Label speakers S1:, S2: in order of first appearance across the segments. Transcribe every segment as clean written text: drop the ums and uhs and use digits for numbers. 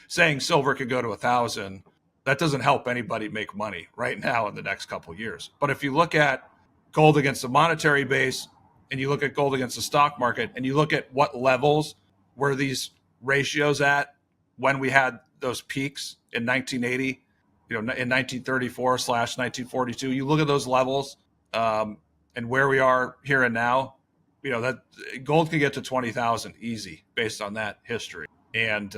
S1: saying silver could go to 1,000, that doesn't help anybody make money right now in the next couple of years. But if you look at gold against the monetary base, and you look at gold against the stock market, and you look at what levels were these ratios at when we had those peaks in 1980, in 1934/1942, you look at those levels, and where we are here and now, that gold can get to 20,000 easy based on that history. And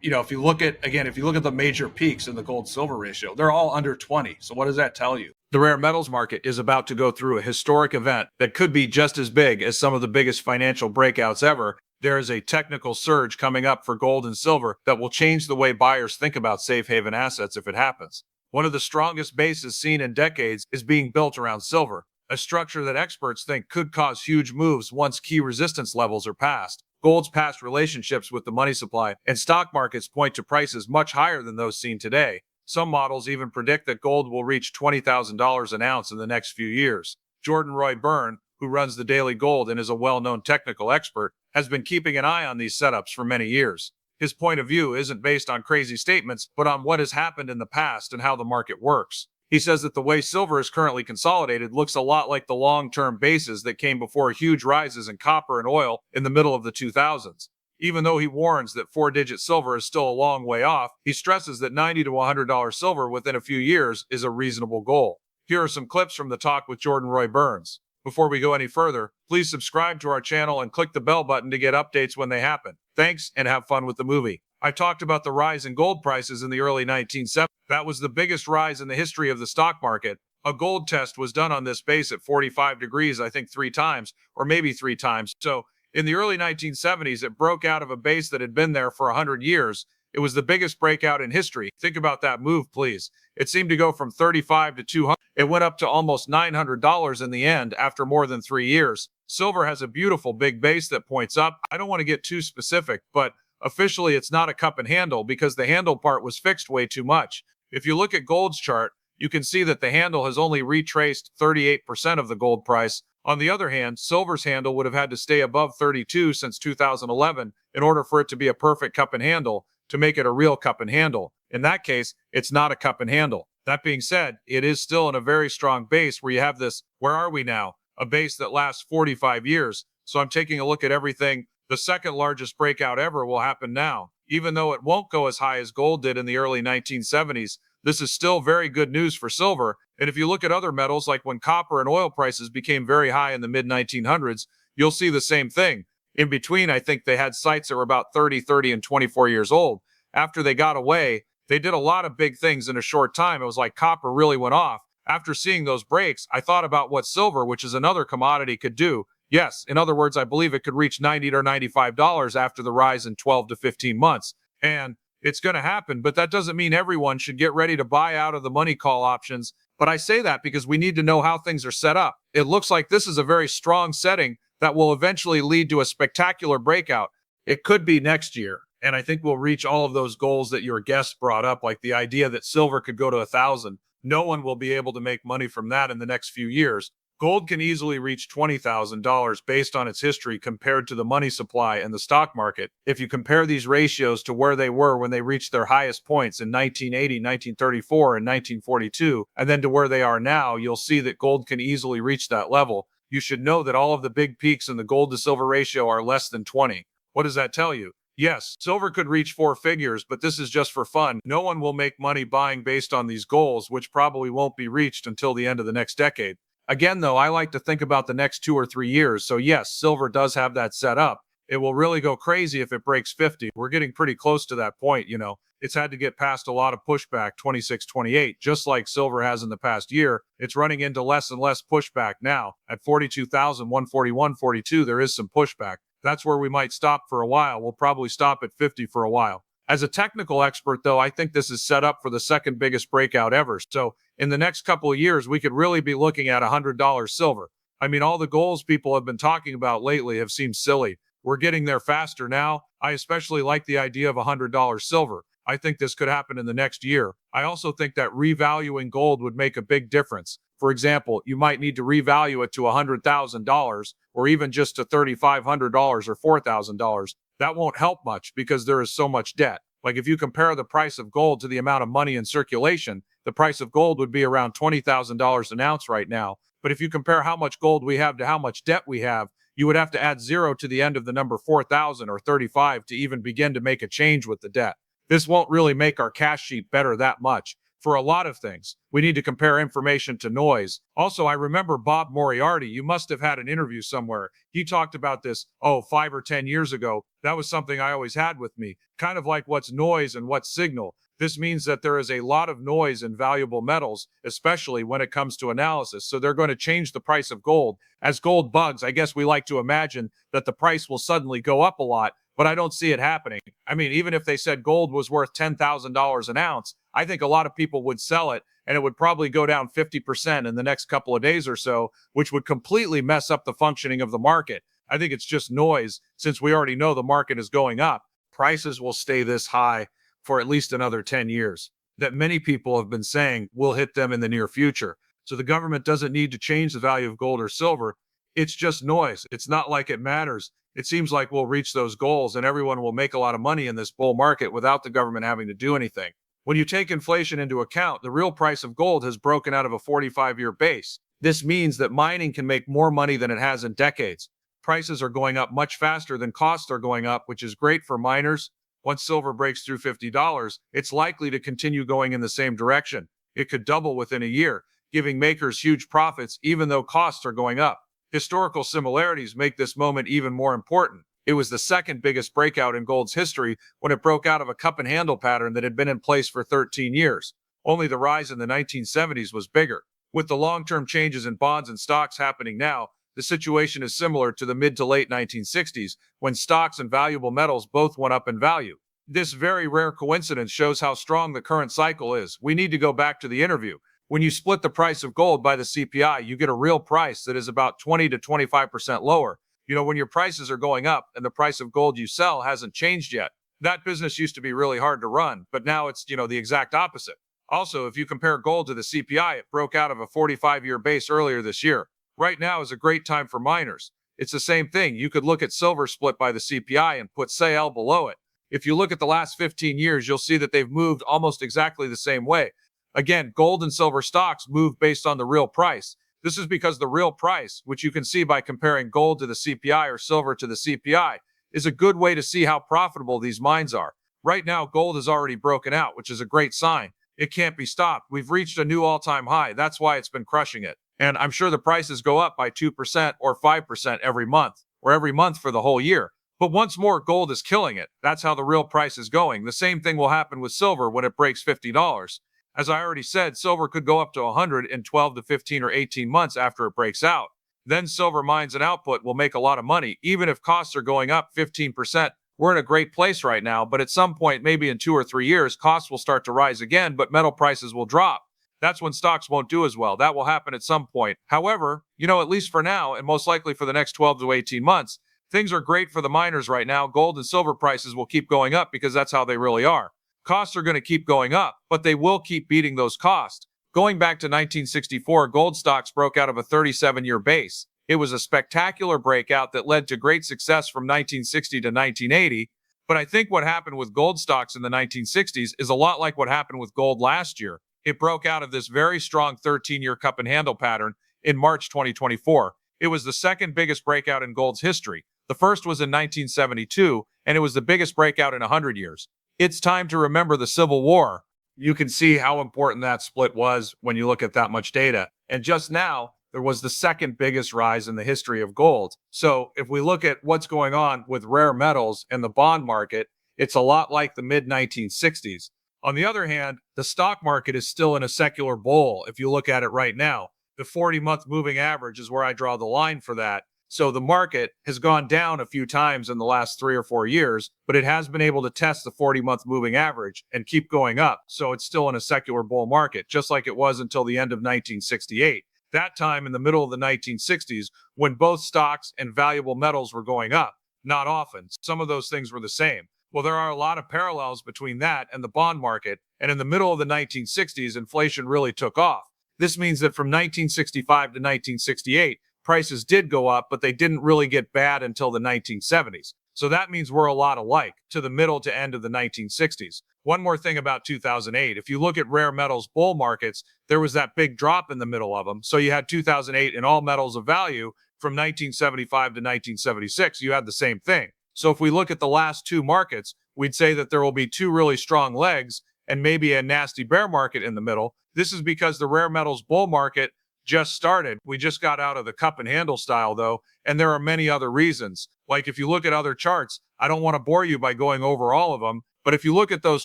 S1: if you look at the major peaks in the gold silver ratio, they're all under 20. So what does that tell you? The rare metals market is about to go through a historic event that could be just as big as some of the biggest financial breakouts ever. There is a technical surge coming up for gold and silver that will change the way buyers think about safe haven assets if it happens. One of the strongest bases seen in decades is being built around silver, a structure that experts think could cause huge moves once key resistance levels are passed. Gold's past relationships with the money supply and stock markets point to prices much higher than those seen today. Some models even predict that gold will reach $20,000 an ounce in the next few years. Jordan Roy-Byrne, who runs the Daily Gold and is a well-known technical expert, has been keeping an eye on these setups for many years. His point of view isn't based on crazy statements, but on what has happened in the past and how the market works. He says that the way silver is currently consolidated looks a lot like the long-term bases that came before huge rises in copper and oil in the middle of the 2000s. Even though he warns that 4-digit silver is still a long way off, he stresses that $90 to $100 silver within a few years is a reasonable goal. Here are some clips from the talk with Jordan Roy-Byrne. Before we go any further, please subscribe to our channel and click the bell button to get updates when they happen. Thanks, and have fun with the movie. I talked about the rise in gold prices in the early 1970s. That was the biggest rise in the history of the stock market. A gold test was done on this base at 45 degrees, I think 3 times, or maybe 3 times. So, in the early 1970s, it broke out of a base that had been there for 100 years. It was the biggest breakout in history. Think about that move, please. It seemed to go from 35 to 200. It went up to almost $900 in the end after more than 3 years. Silver has a beautiful big base that points up. I don't want to get too specific, but officially it's not a cup and handle because the handle part was fixed way too much. If you look at gold's chart, you can see that the handle has only retraced 38% of the gold price. On the other hand, silver's handle would have had to stay above 32 since 2011 in order for it to be a perfect cup and handle to make it a real cup and handle. In that case, it's not a cup and handle. That being said, it is still in a very strong base where you have this, where are we now? A base that lasts 45 years. So I'm taking a look at everything. The second largest breakout ever will happen now. Even though it won't go as high as gold did in the early 1970s, this is still very good news for silver. And if you look at other metals, like when copper and oil prices became very high in the mid-1900s, you'll see the same thing. In between, I think they had sites that were about 30, and 24 years old. After they got away, they did a lot of big things in a short time. It was like copper really went off. After seeing those breaks, I thought about what silver, which is another commodity, could do. Yes, in other words, I believe it could reach $90 or $95 after the rise in 12 to 15 months. And it's going to happen, but that doesn't mean everyone should get ready to buy out of the money call options. But I say that because we need to know how things are set up. It looks like this is a very strong setting that will eventually lead to a spectacular breakout. It could be next year. And I think we'll reach all of those goals that your guests brought up, like the idea that silver could go to 1,000. No one will be able to make money from that in the next few years. Gold can easily reach $20,000 based on its history compared to the money supply and the stock market. If you compare these ratios to where they were when they reached their highest points in 1980, 1934, and 1942, and then to where they are now, you'll see that gold can easily reach that level. You should know that all of the big peaks in the gold to silver ratio are less than 20. What does that tell you? Yes, silver could reach 4 figures, but this is just for fun. No one will make money buying based on these goals, which probably won't be reached until the end of the next decade. Again, though, I like to think about the next 2 or 3 years. So yes, silver does have that set up. It will really go crazy if it breaks 50. We're getting pretty close to that point, you know. It's had to get past a lot of pushback, 26, 28, just like silver has in the past year. It's running into less and less pushback now. At 42,141.42, there is some pushback. That's where we might stop for a while. We'll probably stop at 50 for a while. As a technical expert, though, I think this is set up for the second biggest breakout ever. So in the next couple of years, we could really be looking at $100 silver. I mean, all the goals people have been talking about lately have seemed silly. We're getting there faster now. I especially like the idea of $100 silver. I think this could happen in the next year. I also think that revaluing gold would make a big difference. For example, you might need to revalue it to $100,000 or even just to $3,500 or $4,000. That won't help much because there is so much debt. Like if you compare the price of gold to the amount of money in circulation, the price of gold would be around $20,000 an ounce right now. But if you compare how much gold we have to how much debt we have, you would have to add 0 to the end of the number 4,000 or 35 to even begin to make a change with the debt. This won't really make our cash sheet better that much. For a lot of things, we need to compare information to noise. Also, I remember Bob Moriarty. You must have had an interview somewhere. He talked about this, 5 or 10 years ago. That was something I always had with me, kind of like what's noise and what's signal. This means that there is a lot of noise in valuable metals, especially when it comes to analysis. So they're going to change the price of gold. As gold bugs, I guess we like to imagine that the price will suddenly go up a lot, but I don't see it happening. I mean, even if they said gold was worth $10,000 an ounce, I think a lot of people would sell it, and it would probably go down 50% in the next couple of days or so, which would completely mess up the functioning of the market. I think it's just noise, since we already know the market is going up. Prices will stay this high for at least another 10 years. That many people have been saying will hit them in the near future. So the government doesn't need to change the value of gold or silver. It's just noise. It's not like it matters. It seems like we'll reach those goals and everyone will make a lot of money in this bull market without the government having to do anything. When you take inflation into account, the real price of gold has broken out of a 45-year base. This means that mining can make more money than it has in decades. Prices are going up much faster than costs are going up, which is great for miners. Once silver breaks through $50, it's likely to continue going in the same direction. It could double within a year, giving makers huge profits even though costs are going up. Historical similarities make this moment even more important. It was the second biggest breakout in gold's history when it broke out of a cup and handle pattern that had been in place for 13 years. Only the rise in the 1970s was bigger. With the long-term changes in bonds and stocks happening now, the situation is similar to the mid to late 1960s, when stocks and valuable metals both went up in value. This very rare coincidence shows how strong the current cycle is. We need to go back to the interview. When you split the price of gold by the CPI, you get a real price that is about 20 to 25% lower. When your prices are going up and the price of gold you sell hasn't changed yet. That business used to be really hard to run, but now it's, the exact opposite. Also, if you compare gold to the CPI, it broke out of a 45-year base earlier this year. Right now is a great time for miners. It's the same thing. You could look at silver split by the CPI and put SAL below it. If you look at the last 15 years, you'll see that they've moved almost exactly the same way. Again, gold and silver stocks move based on the real price. This is because the real price, which you can see by comparing gold to the CPI or silver to the CPI, is a good way to see how profitable these mines are. Right now, gold has already broken out, which is a great sign. It can't be stopped. We've reached a new all-time high. That's why it's been crushing it. And I'm sure the prices go up by 2% or 5% every month, or every month for the whole year. But once more, gold is killing it. That's how the real price is going. The same thing will happen with silver when it breaks $50. As I already said, silver could go up to 100 in 12 to 15 or 18 months after it breaks out. Then silver mines and output will make a lot of money, even if costs are going up 15%. We're in a great place right now, but at some point, maybe in 2 or 3 years, costs will start to rise again, but metal prices will drop. That's when stocks won't do as well. That will happen at some point. However, at least for now, and most likely for the next 12 to 18 months, things are great for the miners right now. Gold and silver prices will keep going up because that's how they really are. Costs are going to keep going up, but they will keep beating those costs. Going back to 1964, gold stocks broke out of a 37-year base. It was a spectacular breakout that led to great success from 1960 to 1980. But I think what happened with gold stocks in the 1960s is a lot like what happened with gold last year. It broke out of this very strong 13-year cup and handle pattern in March 2024. It was the second biggest breakout in gold's history. The first was in 1972, and it was the biggest breakout in 100 years. It's time to remember the Civil War. You can see how important that split was when you look at that much data. And just now, there was the second biggest rise in the history of gold. So if we look at what's going on with rare metals and the bond market, it's a lot like the mid-1960s. On the other hand, the stock market is still in a secular bull if you look at it right now. The 40-month moving average is where I draw the line for that. So the market has gone down a few times in the last 3 or 4 years, but it has been able to test the 40-month moving average and keep going up. So it's still in a secular bull market, just like it was until the end of 1968. That time in the middle of the 1960s, when both stocks and valuable metals were going up. Not often. Some of those things were the same. Well, there are a lot of parallels between that and the bond market. And in the middle of the 1960s, inflation really took off. This means that from 1965 to 1968, prices did go up, but they didn't really get bad until the 1970s. So that means we're a lot alike to the middle to end of the 1960s. One more thing about 2008. If you look at rare metals bull markets, there was that big drop in the middle of them. So you had 2008 in all metals of value from 1975 to 1976. You had the same thing. So if we look at the last two markets, we'd say that there will be two really strong legs and maybe a nasty bear market in the middle. This is because the rare metals bull market just started. We just got out of the cup and handle style though, and there are many other reasons. Like if you look at other charts, I don't want to bore you by going over all of them, but if you look at those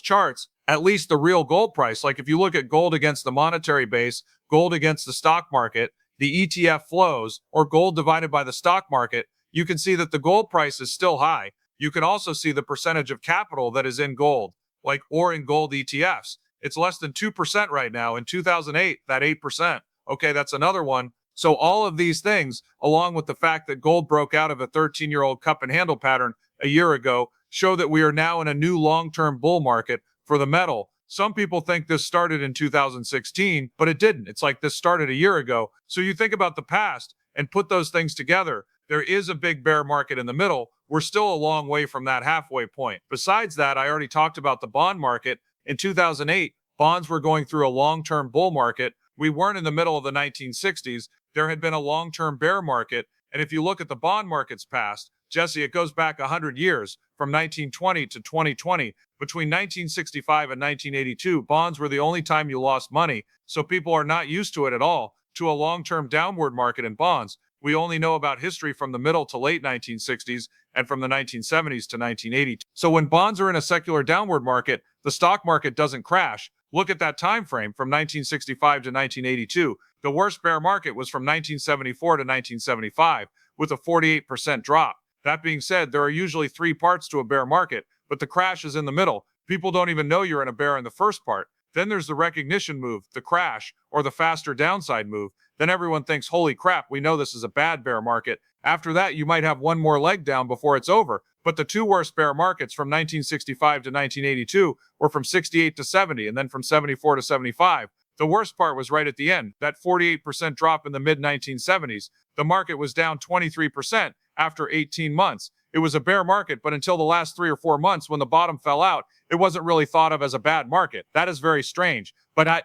S1: charts, at least the real gold price, like if you look at gold against the monetary base, gold against the stock market, the ETF flows, or gold divided by the stock market, you can see that the gold price is still high. You can also see the percentage of capital that is in gold, or in gold ETFs. It's less than 2% right now. In 2008, that 8%. Okay, that's another one. So all of these things, along with the fact that gold broke out of a 13-year-old cup and handle pattern a year ago, show that we are now in a new long-term bull market for the metal. Some people think this started in 2016, but it didn't. It's like this started a year ago. So you think about the past and put those things together. There is a big bear market in the middle. We're still a long way from that halfway point. Besides that, I already talked about the bond market. In 2008, bonds were going through a long-term bull market. We weren't in the middle of the 1960s. There had been a long-term bear market. And if you look at the bond market's past, Jesse, it goes back 100 years from 1920 to 2020. Between 1965 and 1982, bonds were the only time you lost money. So people are not used to it at all, to a long-term downward market in bonds. We only know about history from the middle to late 1960s and from the 1970s to 1980. So when bonds are in a secular downward market, the stock market doesn't crash. Look at that time frame from 1965 to 1982. The worst bear market was from 1974 to 1975 with a 48% drop. That being said, there are usually three parts to a bear market, but the crash is in the middle. People don't even know you're in a bear in the first part. Then there's the recognition move, the crash, or the faster downside move. Then everyone thinks, holy crap, we know this is a bad bear market. After that, you might have one more leg down before it's over. But the two worst bear markets from 1965 to 1982 were from 68 to 70 and then from 74 to 75. The worst part was right at the end, that 48% drop in the mid-1970s. The market was down 23% after 18 months. It was a bear market, but until the last 3 or 4 months when the bottom fell out, it wasn't really thought of as a bad market. That is very strange. But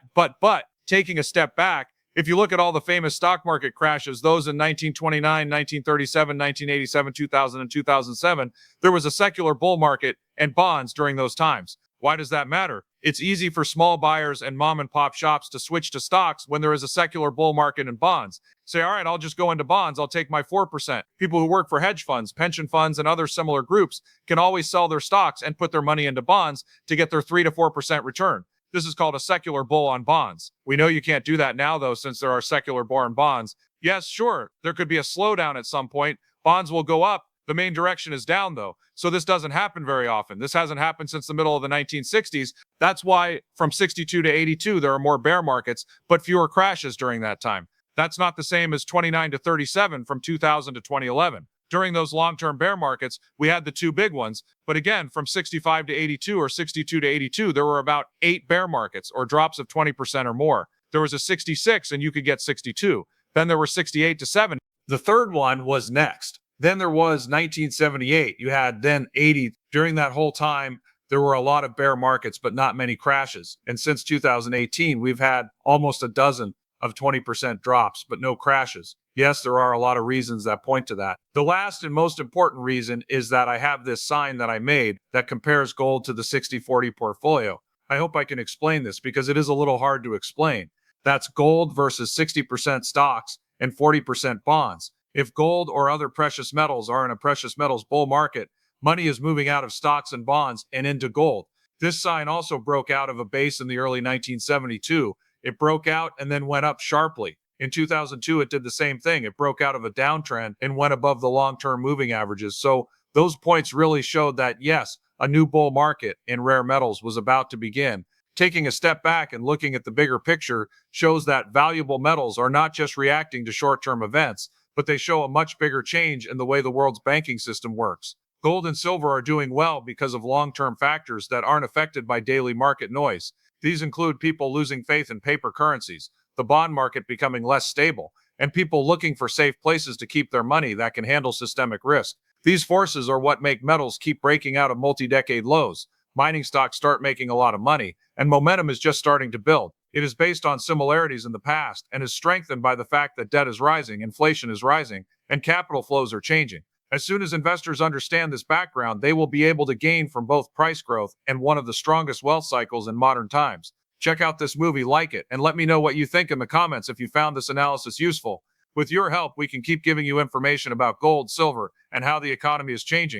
S1: taking a step back, if you look at all the famous stock market crashes, those in 1929, 1937, 1987, 2000, and 2007, there was a secular bull market and bonds during those times. Why does that matter? It's easy for small buyers and mom and pop shops to switch to stocks when there is a secular bull market and bonds. Say, all right, I'll just go into bonds. I'll take my 4%. People who work for hedge funds, pension funds, and other similar groups can always sell their stocks and put their money into bonds to get their 3 to 4% return. This is called a secular bull on bonds. We know you can't do that now, though, since there are secular born bonds. Yes, sure, there could be a slowdown at some point. Bonds will go up. The main direction is down, though. So this doesn't happen very often. This hasn't happened since the middle of the 1960s. That's why from 62 to 82, there are more bear markets, but fewer crashes during that time. That's not the same as 29 to 37 from 2000 to 2011. During those long-term bear markets, we had the two big ones. But again, from 65 to 82 or 62 to 82, there were about 8 bear markets or drops of 20% or more. There was a 66 and you could get 62. Then there were 68 to 70. The third one was next. Then there was 1978. You had then 80. During that whole time, there were a lot of bear markets, but not many crashes. And since 2018, we've had almost a dozen of 20% drops, but no crashes. Yes, there are a lot of reasons that point to that. The last and most important reason is that I have this sign that I made that compares gold to the 60-40 portfolio. I hope I can explain this because it is a little hard to explain. That's gold versus 60% stocks and 40% bonds. If gold or other precious metals are in a precious metals bull market, money is moving out of stocks and bonds and into gold. This sign also broke out of a base in the early 1972. It broke out and then went up sharply. In 2002, it did the same thing. It broke out of a downtrend and went above the long-term moving averages. So those points really showed that, yes, a new bull market in rare metals was about to begin. Taking a step back and looking at the bigger picture shows that valuable metals are not just reacting to short-term events, but they show a much bigger change in the way the world's banking system works. Gold and silver are doing well because of long-term factors that aren't affected by daily market noise. These include people losing faith in paper currencies, the bond market becoming less stable, and people looking for safe places to keep their money that can handle systemic risk. These forces are what make metals keep breaking out of multi-decade lows. Mining stocks start making a lot of money, and momentum is just starting to build. It is based on similarities in the past and is strengthened by the fact that debt is rising, inflation is rising, and capital flows are changing. As soon as investors understand this background, they will be able to gain from both price growth and one of the strongest wealth cycles in modern times. Check out this movie, like it, and let me know what you think in the comments if you found this analysis useful. With your help, we can keep giving you information about gold, silver, and how the economy is changing.